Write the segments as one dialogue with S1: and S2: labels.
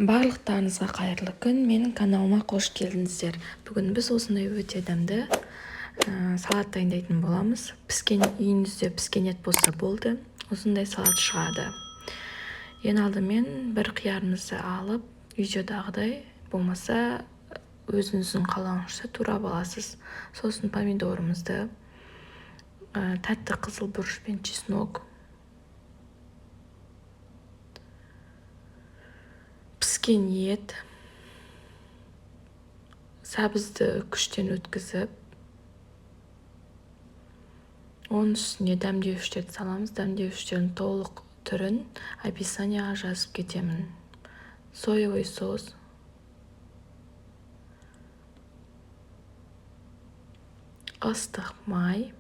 S1: Барлықтарыңызға қайырлы күн. Менің каналыма қош келдіңіздер. Бүгін біз осындай өте дәмді салат дайындайтын боламыз. Үйіңізде піскен ет болса болды, осындай салат шығады. Ең алдымен бір қиярыңызды алып, видеодағыдай болмаса өзіңіздің қалауыңызша турап аласыз. Сосын помидорымызды, тәтті қызыл бұрыш пен чеснок, піскен ет, сәбізді күштен өткізіп, оның үстіне дәмдеуіштерді саламыз. Дәмдеуіштердің толық түрін описанияға жазып кетемін. Соевый соус, ыстық май,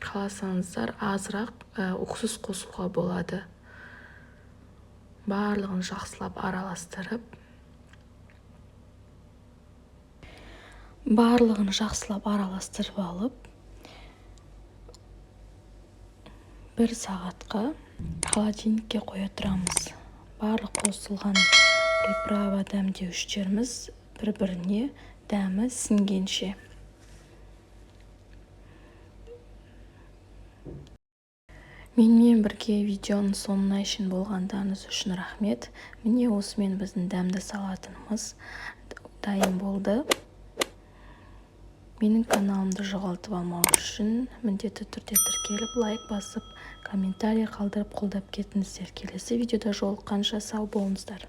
S1: қаласаңыздар азырақ уксус қосуға болады. Барлығын жақсылап араластырып, алып, 1 сағатқа холодильникке қоя тұрамыз. Барлық қосылған приправа дәмдеуіштеріміз бір-біріне дәмі сіңгенше. Менімен бірге видеоның соңына шейін болғандарыңыз үшін рахмет. Міне осымен біздің дәмді салатымыз дайын болды. Менің каналымды жоғалтып алмау үшін міндетті түрде тіркеліп, лайк басып, комментарий қалдырып қолдап кетіңіздер. Келесі видеода жолыққанша сау болыңыздар.